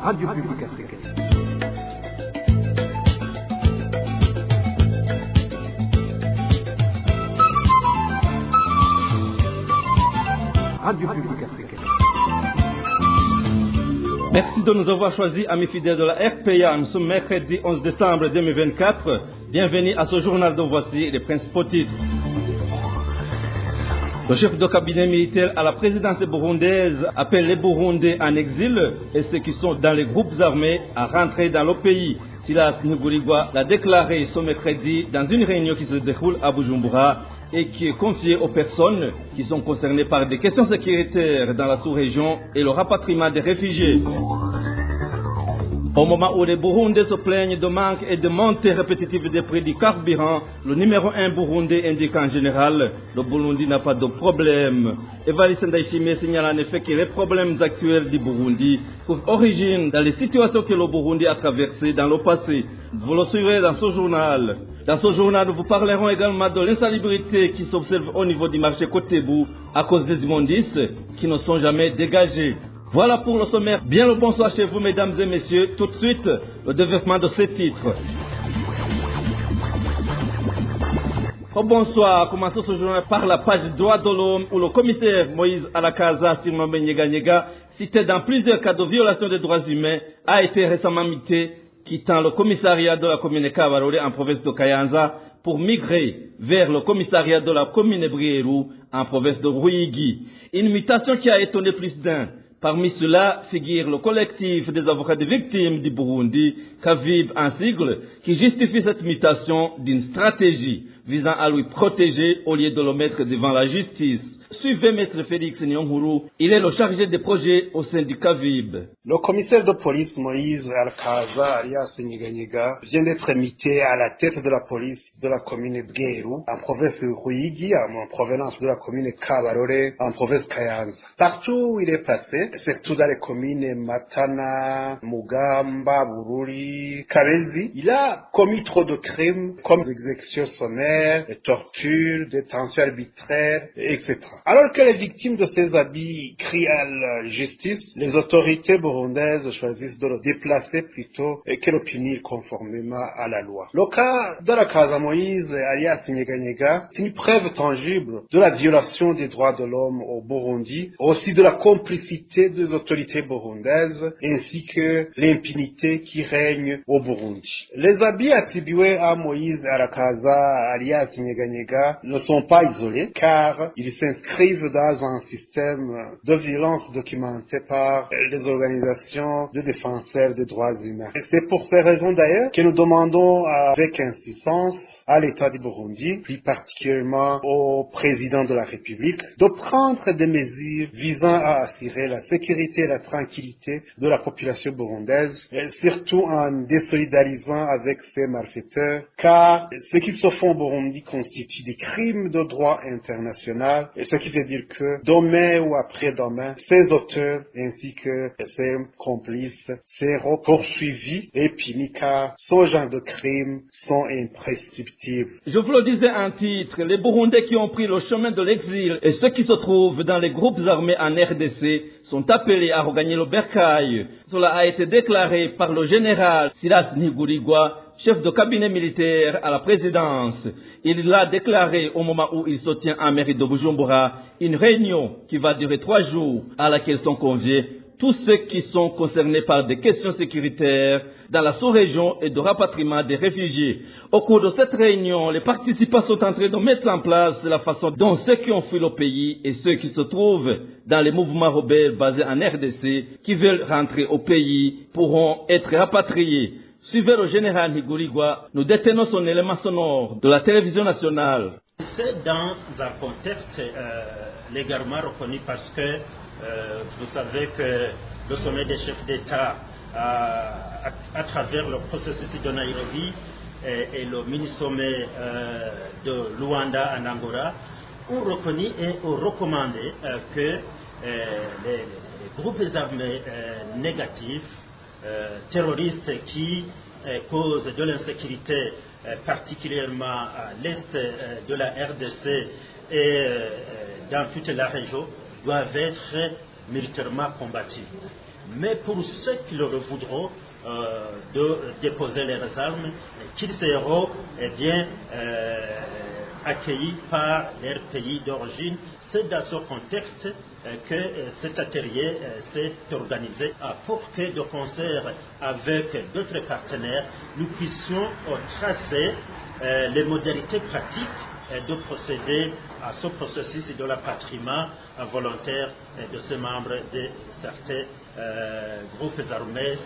Radio Publique Africaine. Radio Publique Africaine. Merci de nous avoir choisis, amis fidèles de la RPA. Nous sommes mercredi 11 décembre 2024. Bienvenue à ce journal dont voici les principaux titres. Le chef de cabinet militaire à la présidence burundaise appelle les Burundais en exil et ceux qui sont dans les groupes armés à rentrer dans le pays. Silas Nguligwa l'a déclaré ce mercredi dans une réunion qui se déroule à Bujumbura et qui est confiée aux personnes qui sont concernées par des questions sécuritaires dans la sous-région et le rapatriement des réfugiés. Au moment où les Burundais se plaignent de manque et de montée répétitive des prix du carburant, le numéro 1 burundais indique en général le Burundi n'a pas de problème. Evariste Ndayishimiye signale en effet que les problèmes actuels du Burundi trouvent origine dans les situations que le Burundi a traversées dans le passé. Vous le suivrez dans ce journal. Dans ce journal, nous vous parlerons également de l'insalubrité qui s'observe au niveau du marché Kotebu à cause des immondices qui ne sont jamais dégagés. Voilà pour le sommaire. Bien le bonsoir chez vous, mesdames et messieurs. Tout de suite, le développement de ces titres. Au bonsoir. Commençons ce journal par la page droit de l'homme où le commissaire Moïse Alakaza, surnommé Nyega Nyega, cité dans plusieurs cas de violation des droits humains, a été récemment muté, quittant le commissariat de la commune Kabarore en province de Kayanza pour migrer vers le commissariat de la commune Brieru en province de Ruyigi. Une mutation qui a étonné plus d'un. Parmi ceux-là figure le collectif des avocats des victimes du Burundi, Kavib en sigle, qui justifie cette mutation d'une stratégie visant à lui protéger au lieu de le mettre devant la justice. Suivez Maître Félix Nyonguru, il est le chargé des projets au sein du Kavib. Le commissaire de police Moïse Alakaza, alias Nyega Nyega, vient d'être muté à la tête de la police de la commune Bweru, en province de Ruyigi, en provenance de la commune Kabarore, en province Kayanza. Partout où il est passé, surtout dans les communes Matana, Mugamba, Bururi, Kabezi, il a commis trop de crimes comme des exécutions sommaires, des tortures, des détentions arbitraires, etc. Alors que les victimes de ces habits crient à la justice, les autorités burundaises choisissent de le déplacer plutôt que de le punir conformément à la loi. Le cas d'Alakaza Moïse, alias Nyega Nyega, est une preuve tangible de la violation des droits de l'homme au Burundi, aussi de la complicité des autorités burundaises, ainsi que l'impunité qui règne au Burundi. Les habits attribués à Moïse Alakaza, alias Nyega Nyega, ne sont pas isolés, car ils s'inscrivent dans un système de violence documenté par les organisations de défenseurs des droits humains. Et c'est pour ces raisons d'ailleurs que nous demandons avec insistance à l'État du Burundi, plus particulièrement au président de la République, de prendre des mesures visant à assurer la sécurité et la tranquillité de la population burundaise, et surtout en désolidarisant avec ces malfaiteurs, car ce qui se fait au Burundi constitue des crimes de droit international, et ce qui veut dire que demain ou après-demain, ces auteurs ainsi que ces complices seront poursuivis et punis car ce genre de crimes sont imprescriptibles. Je vous le disais en titre, les Burundais qui ont pris le chemin de l'exil et ceux qui se trouvent dans les groupes armés en RDC sont appelés à regagner le bercail. Cela a été déclaré par le général Silas Nguligwa, chef de cabinet militaire à la présidence. Il l'a déclaré au moment où il se tient en mairie de Bujumbura, une réunion qui va durer 3 jours à laquelle sont conviés tous ceux qui sont concernés par des questions sécuritaires dans la sous-région et de rapatriement des réfugiés. Au cours de cette réunion, les participants sont en train de mettre en place la façon dont ceux qui ont fui le pays et ceux qui se trouvent dans les mouvements rebelles basés en RDC qui veulent rentrer au pays pourront être rapatriés. Suivez le général Nguligwa, nous détenons son élément sonore de la télévision nationale. C'est dans un contexte légalement reconnu parce que vous savez que le sommet des chefs d'État, à travers le processus de Nairobi et le mini-sommet de Luanda en Angola, ont reconnu et ont recommandé que les groupes armés négatifs, terroristes qui causent de l'insécurité, particulièrement à l'est de la RDC et dans toute la région, doivent être militairement combattus. mais pour ceux qui le voudront, de déposer leurs armes, qu'ils seront accueillis par leur pays d'origine. C'est dans ce contexte que cet atelier s'est organisé pour que, de concert avec d'autres partenaires, nous puissions tracer les modalités pratiques de procéder à ce processus de rapatriement volontaire de ces membres de certains groupes armés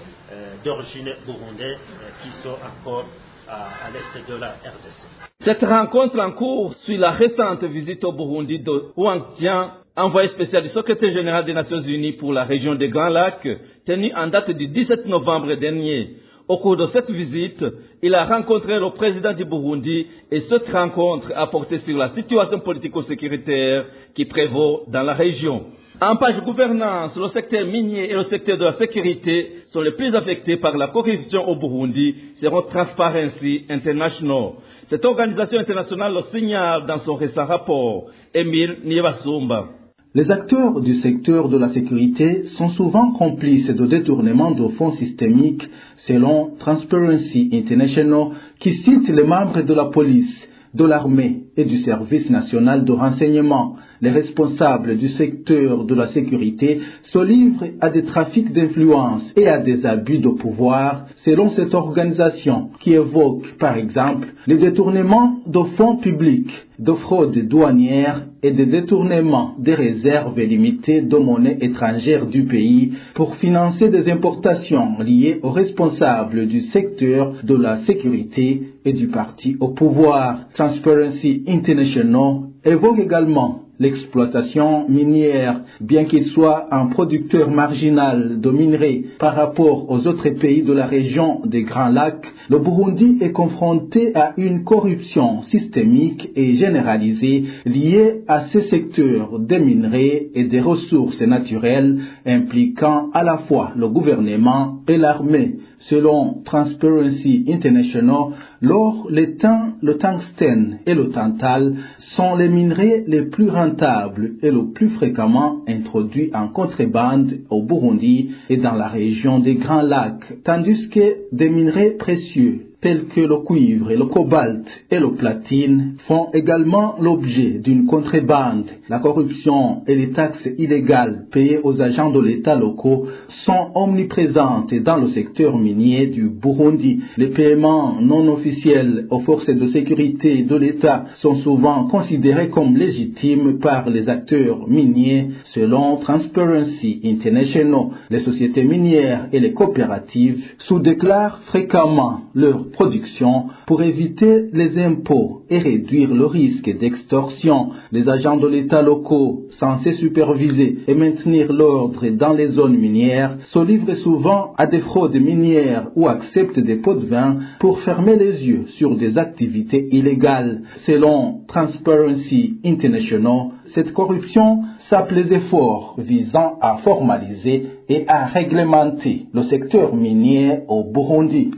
d'origine burundaise qui sont encore à l'est de la RDC. Cette rencontre en cours suit la récente visite au Burundi de Wang Tian, envoyé spécial du secrétaire général des Nations Unies pour la région des Grands Lacs, tenue en date du 17 novembre dernier. Au cours de cette visite, il a rencontré le président du Burundi et cette rencontre a porté sur la situation politico-sécuritaire qui prévaut dans la région. En page gouvernance, le secteur minier et le secteur de la sécurité sont les plus affectés par la corruption au Burundi, selon Transparency International. Cette organisation internationale le signale dans son récent rapport. Emile Niebasumba. Les acteurs du secteur de la sécurité sont souvent complices de détournements de fonds systémiques, selon Transparency International, qui cite les membres de la police, de l'armée et du service national de renseignement. Les responsables du secteur de la sécurité se livrent à des trafics d'influence et à des abus de pouvoir, selon cette organisation, qui évoque, par exemple, les détournements de fonds publics, de fraude douanière et de détournement des réserves limitées de monnaie étrangère du pays pour financer des importations liées aux responsables du secteur de la sécurité et du parti au pouvoir. Transparency International évoque également l'exploitation minière, bien qu'il soit un producteur marginal de minerais par rapport aux autres pays de la région des Grands Lacs, le Burundi est confronté à une corruption systémique et généralisée liée à ces secteurs des minerais et des ressources naturelles impliquant à la fois le gouvernement et l'armée. Selon Transparency International, l'or, l'étain, le tungstène et le tantal sont les minerais les plus rentables et le plus fréquemment introduits en contrebande au Burundi et dans la région des Grands Lacs, tandis que des minerais précieux tels que le cuivre, le cobalt et le platine font également l'objet d'une contrebande. La corruption et les taxes illégales payées aux agents de l'État locaux sont omniprésentes dans le secteur minier du Burundi. Les paiements non officiels aux forces de sécurité de l'État sont souvent considérés comme légitimes par les acteurs miniers. Selon Transparency International, les sociétés minières et les coopératives sous-déclarent fréquemment leur production pour éviter les impôts et réduire le risque d'extorsion. Les agents de l'État locaux, censés superviser et maintenir l'ordre dans les zones minières, se livrent souvent à des fraudes minières ou acceptent des pots de vin pour fermer les yeux sur des activités illégales. Selon Transparency International, cette corruption sape les efforts visant à formaliser et à réglementer le secteur minier au Burundi.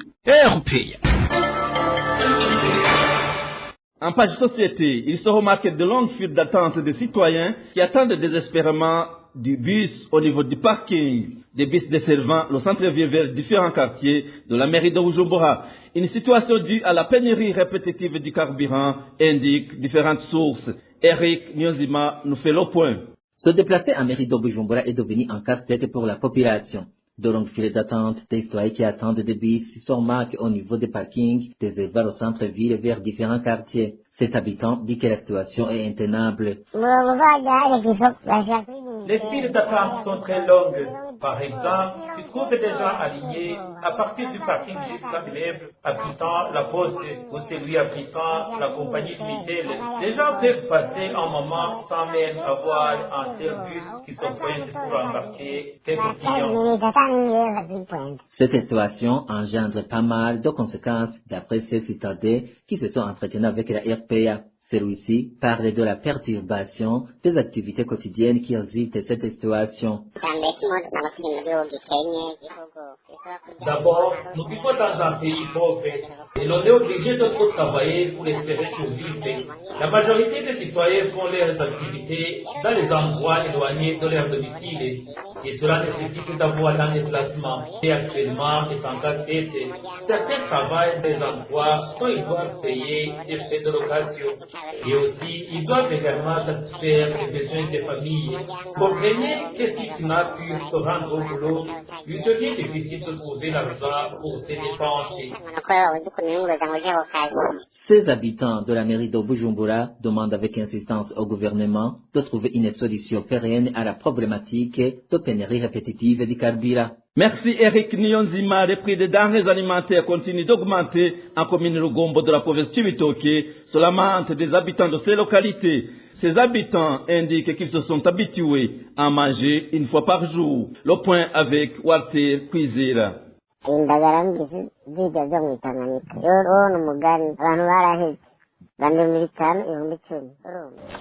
En page société, il se remarque de longues files d'attente des citoyens qui attendent désespérément du bus au niveau du parking, des bus desservant le centre-ville vers différents quartiers de la mairie de Bujumbura. Une situation due à la pénurie répétitive du carburant, indique différentes sources. Eric Nyozima nous fait le point. Se déplacer à mairie de Bujumbura est devenu un casse-tête pour la population. De longues files d'attente, des citoyens qui attendent des bus se remarquent au niveau des parkings, des éleveurs au centre-ville vers différents quartiers. Cet habitant dit que la situation est intenable. Les files d'attente sont très longues. Par exemple, tu trouves des gens alignés à partir du parking jusqu'à l'immeuble abritant la poste ou celui abritant la compagnie limitée. Les gens peuvent passer un moment sans même avoir un seul bus qui se pointe pour embarquer quelques clients. Cette situation engendre pas mal de conséquences d'après ces citadins qui se sont entretenus avec la RPA. Celui-ci parle de la perturbation des activités quotidiennes qui résultent de cette situation. D'abord, nous vivons dans un pays pauvre et l'on est obligé de trop travailler pour espérer survivre. La majorité des citoyens font leurs activités dans les endroits éloignés de leur domicile et cela nécessite d'avoir un déplacement. Et actuellement, étant casse-tête, certains travaillent dans des endroits où ils doivent payer des frais de location. Et aussi, ils doivent également satisfaire les besoins des familles. Comprenez que si tu n'as pu te rendre au boulot, il devient difficile de trouver l'argent pour ses dépenses. Ces habitants de la mairie de Bujumbura demandent avec insistance au gouvernement de trouver une solution pérenne à la problématique de pénurie répétitive du carburant. Merci Eric Niyonzima. Les prix des denrées alimentaires continuent d'augmenter en commune Rugombo de la province Cibitoke, sur la demande des habitants de ces localités. Ces habitants indiquent qu'ils se sont habitués à manger une fois par jour. Le point avec Walter Kwizera.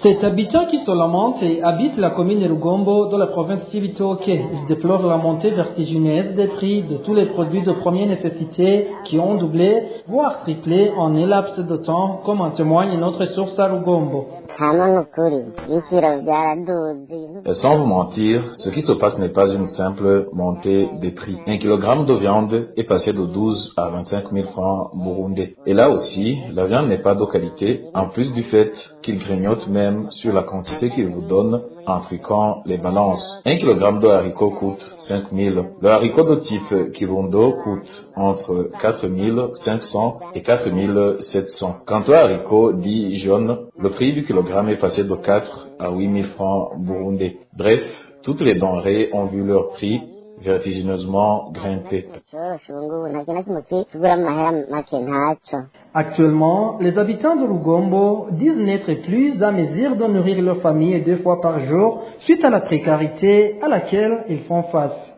Cet habitant qui se lamente et habite la commune de Rugombo de la province Cibitoke. Il déplore la montée vertigineuse des prix de tous les produits de première nécessité qui ont doublé, voire triplé en un laps de temps, comme en témoigne notre source à Rugombo. Sans vous mentir, ce qui se passe n'est pas une simple montée des prix. 1 kg de viande est passé de 12 à 25 000 francs burundais. Et là aussi, la viande n'est pas de qualité, en plus du fait qu'il grignote même sur la quantité qu'il vous donne en truquant les balances. 1 kg de haricots coûte 5 000. Le haricot de type Kirundo coûte entre 4 500 et 4 700. Quant au haricot dit jaune, le prix du kilogramme est passé de 4 à 8 000 francs burundais. Bref, toutes les denrées ont vu leur prix vertigineusement grimper. Actuellement, les habitants de Rugombo disent n'être plus à mesure de nourrir leur famille 2 fois par jour suite à la précarité à laquelle ils font face.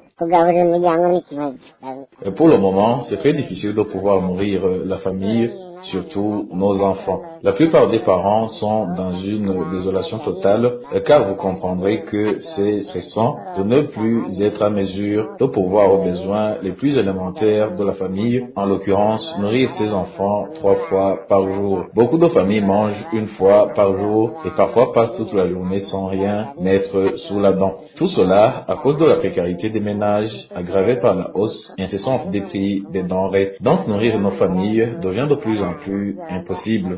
Et pour le moment, c'est très difficile de pouvoir nourrir la famille, surtout nos enfants. La plupart des parents sont dans une désolation totale, car vous comprendrez que c'est stressant de ne plus être à mesure de pourvoir aux besoins les plus élémentaires de la famille, en l'occurrence nourrir ses enfants 3 fois par jour. Beaucoup de familles mangent 1 fois par jour et parfois passent toute la journée sans rien mettre sous la dent. Tout cela à cause de la précarité des ménages, aggravée par la hausse incessante des prix des denrées. Donc nourrir nos familles devient de plus en plus impossible.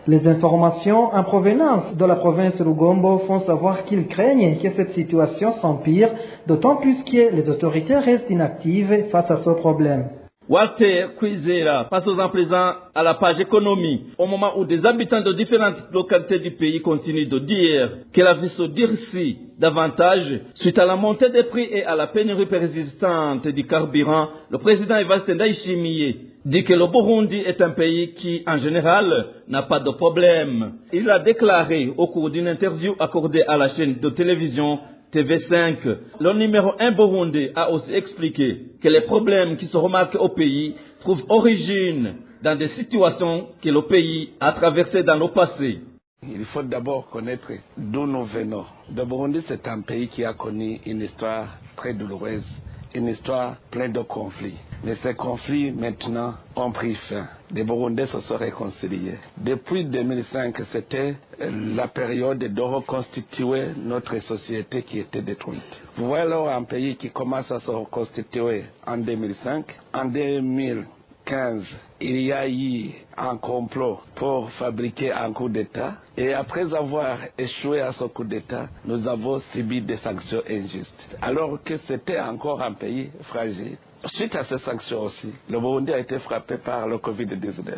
Les informations en provenance de la province Rugombo font savoir qu'ils craignent que cette situation s'empire, d'autant plus que les autorités restent inactives face à ce problème. Walter Kwizera, passons en présent à la page économie. Au moment où des habitants de différentes localités du pays continuent de dire que la vie se durcit davantage suite à la montée des prix et à la pénurie persistante du carburant, le président Evariste Ndayishimiye dit que le Burundi est un pays qui, en général, n'a pas de problème. Il a déclaré au cours d'une interview accordée à la chaîne de télévision TV5. Le numéro 1 burundais a aussi expliqué que les problèmes qui se remarquent au pays trouvent origine dans des situations que le pays a traversées dans le passé. Il faut d'abord connaître d'où nous venons. Le Burundi, c'est un pays qui a connu une histoire très douloureuse, une histoire pleine de conflits. Mais ces conflits, maintenant, ont pris fin. Les Burundais se sont réconciliés. Depuis 2005, c'était la période de reconstituer notre société qui était détruite. Vous voyez alors un pays qui commence à se reconstituer en 2005. En 2015, il y a eu un complot pour fabriquer un coup d'État. Et après avoir échoué à ce coup d'État, nous avons subi des sanctions injustes. Alors que c'était encore un pays fragile. Suite à ces sanctions aussi, le Burundi a été frappé par le Covid-19.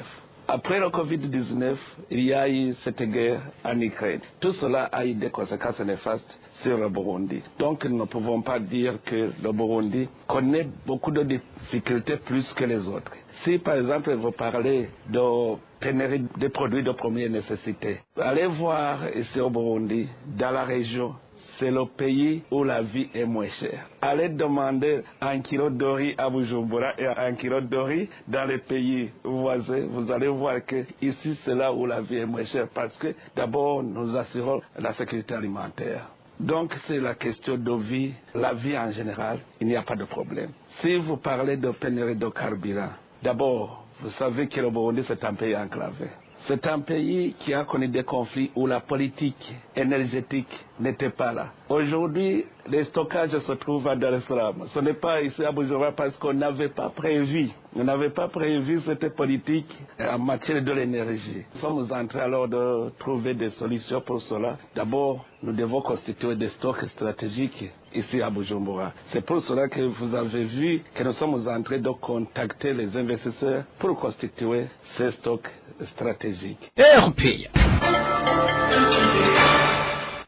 Après le Covid-19, il y a eu cette guerre en Ukraine. Tout cela a eu des conséquences néfastes sur le Burundi. Donc nous ne pouvons pas dire que le Burundi connaît beaucoup de difficultés plus que les autres. Si par exemple vous parlez de pénurie des produits de première nécessité, allez voir ici au Burundi, dans la région, c'est le pays où la vie est moins chère. Allez demander un kilo de riz à Bujumbura et un kilo de riz dans les pays voisins. Vous allez voir que ici, c'est là où la vie est moins chère parce que d'abord, nous assurons la sécurité alimentaire. Donc, c'est la question de vie, la vie en général, il n'y a pas de problème. Si vous parlez de pénurie de carburant, d'abord, vous savez que le Burundi, c'est un pays enclavé. C'est un pays qui a connu des conflits où la politique énergétique n'était pas là. Aujourd'hui, les stockages se trouvent à Dar es Salaam. Ce n'est pas ici à Bujumbura parce qu'on n'avait pas prévu. On n'avait pas prévu cette politique en matière de l'énergie. Nous sommes en train alors de trouver des solutions pour cela. D'abord, nous devons constituer des stocks stratégiques ici à Bujumbura. C'est pour cela que vous avez vu que nous sommes en train de contacter les investisseurs pour constituer ces stocks stratégiques.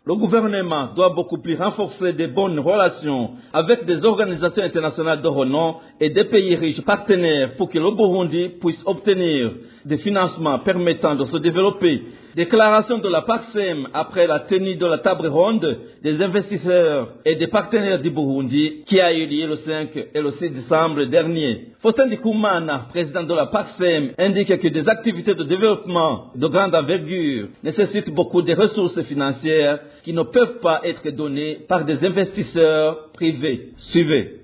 Le gouvernement doit beaucoup plus renforcer de bonnes relations avec des organisations internationales de renom et des pays riches partenaires pour que le Burundi puisse obtenir des financements permettant de se développer. Déclaration de la PACSEM après la tenue de la table ronde des investisseurs et des partenaires du Burundi qui a eu lieu le 5 et le 6 décembre dernier. Faustin Ndikumana, président de la PACSEM, indique que des activités de développement de grande envergure nécessitent beaucoup de ressources financières qui ne peuvent pas être données par des investisseurs privés. Suivez.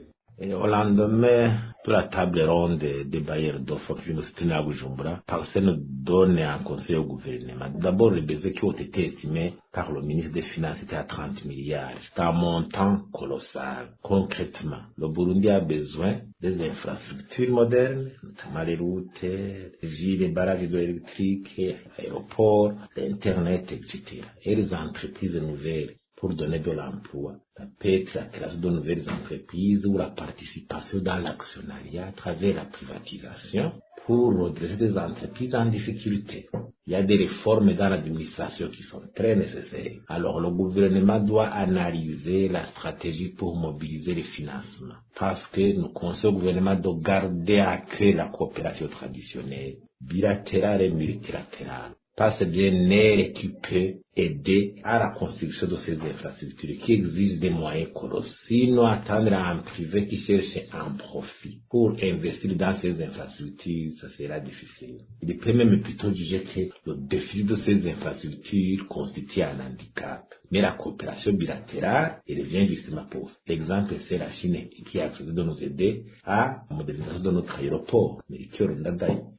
Et au lendemain de la table ronde des bailleurs d'offres qui vient de se tenir à Bujumbura, PACSEM donne un conseil au gouvernement. D'abord, les besoins qui ont été estimés par le ministre des Finances étaient à 30 milliards. C'est un montant colossal. Concrètement, le Burundi a besoin des infrastructures modernes, notamment les routes, les barrages hydroélectriques, l'aéroport, l'Internet, etc. Et les entreprises nouvelles pour donner de l'emploi. Ça peut être la création de nouvelles entreprises ou la participation dans l'actionnariat à travers la privatisation pour redresser des entreprises en difficulté. Il y a des réformes dans l'administration qui sont très nécessaires. Alors le gouvernement doit analyser la stratégie pour mobiliser les financements. Parce que nous conseillons au gouvernement de garder à cœur la coopération traditionnelle, bilatérale et multilatérale. Parce que bien elle qui peut aider à la construction de ces infrastructures qui exigent des moyens colossaux. Sinon, attendre un privé qui cherche un profit pour investir dans ces infrastructures, ça sera difficile. Il peut même plutôt juger que le déficit de ces infrastructures constitue un handicap. Mais la coopération bilatérale, elle vient justement pour. L'exemple, c'est la Chine qui a accepté de nous aider à la modernisation de notre aéroport. Mais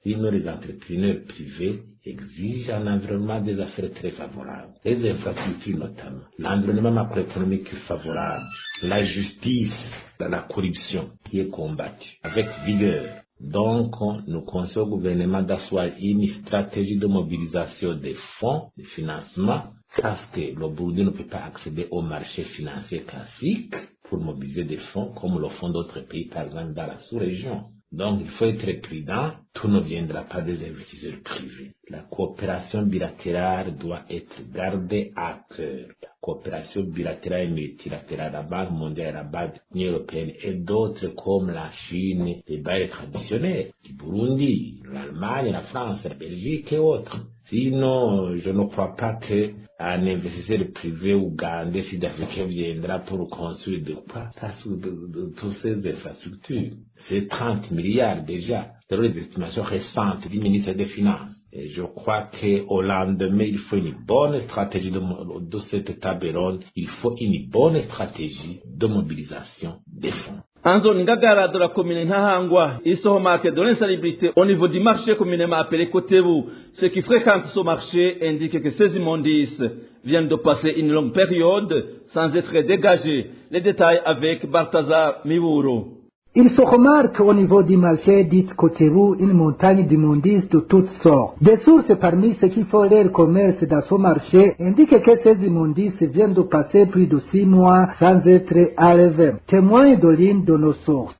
sinon, les entrepreneurs privés exigent un environnement des affaires très favorable. Les infrastructures notamment, l'environnement macroéconomique favorable, la justice, la corruption qui est combattue avec vigueur. Donc, nous conseillons au gouvernement d'asseoir une stratégie de mobilisation des fonds de financement parce que le Burundi ne peut pas accéder au marché financier classique pour mobiliser des fonds comme le font d'autres pays, par exemple dans la sous-région. Donc, il faut être prudent, tout ne viendra pas des investisseurs privés. La coopération bilatérale doit être gardée à cœur. La coopération bilatérale et multilatérale, la Banque mondiale, la Banque européenne et d'autres comme la Chine, les bailleurs traditionnels, du Burundi, l'Allemagne, la France, la Belgique et autres. Sinon, je ne crois pas qu'un investisseur privé ougandais, sud-africain viendra pour construire toutes ces infrastructures. C'est 30 milliards déjà. C'est les estimations récentes du ministère des Finances. Et je crois qu'au lendemain, il faut une bonne stratégie de cette table ronde. Il faut une bonne stratégie de mobilisation des fonds. En zone Ngagara de la commune Nahangwa, ils sont remarqués de l'insalubrité au niveau du marché communément appelé Kotebu. Ceux qui fréquentent ce marché indiquent que ces immondices viennent de passer une longue période sans être dégagés. Les détails avec Balthazar Miwuro. Il se remarque au niveau du marché dit Kotebu une montagne d'immondices de toutes sortes. Des sources parmi ceux qui font leur commerce dans ce marché indiquent que ces immondices viennent de passer plus de 6 mois sans être enlevés. Témoin de l'une de nos sources.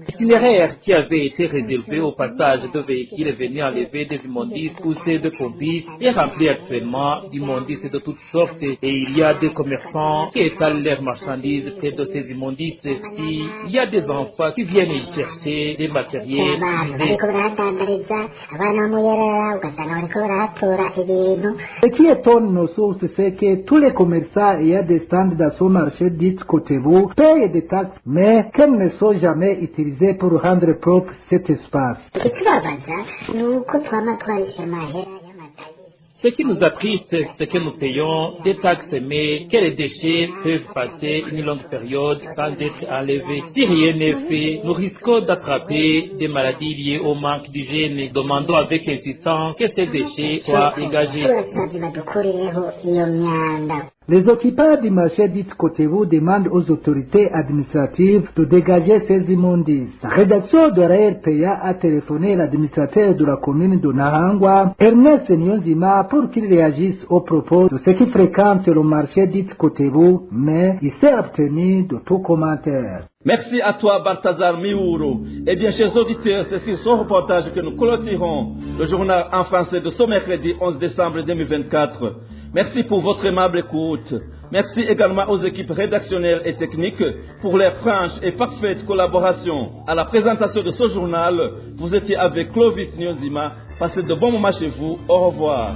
L'itinéraire qui avait été réservé au passage de véhicules venus enlever des immondices poussés de police est rempli actuellement d'immondices de toutes sortes et il y a des commerçants qui étalent leurs marchandises près de ces immondices. Si il y a des enfants qui viennent y chercher des matériels usés. Ce qui étonne nos sources, c'est que tous les commerçants ayant des stands dans ce marché dit Kotebu payent des taxes, mais qu'elles ne sont jamais utilisées pour rendre propre cet espace. Ce qui nous attriste, c'est que nous payons des taxes, mais que les déchets peuvent passer une longue période sans être enlevés. Si rien n'est fait, nous risquons d'attraper des maladies liées au manque d'hygiène. Demandons avec insistance que ces déchets soient dégagés. Les occupants du marché dit Kotebu demandent aux autorités administratives de dégager ces immondices. La rédaction de RPA a téléphoné l'administrateur de la commune de Nahangwa, Ernest Nyonzima, pour qu'il réagisse au propos de ceux qui fréquentent le marché dit Kotebu, mais il s'est abstenu de tout commentaire. Merci à toi, Balthazar Miouro. Eh bien, chers auditeurs, c'est sur ce reportage que nous clôturons le journal en français de ce mercredi 11 décembre 2024. Merci pour votre aimable écoute. Merci également aux équipes rédactionnelles et techniques pour leur franche et parfaite collaboration. À la présentation de ce journal, vous étiez avec Clovis Nyonzima. Passez de bons moments chez vous. Au revoir.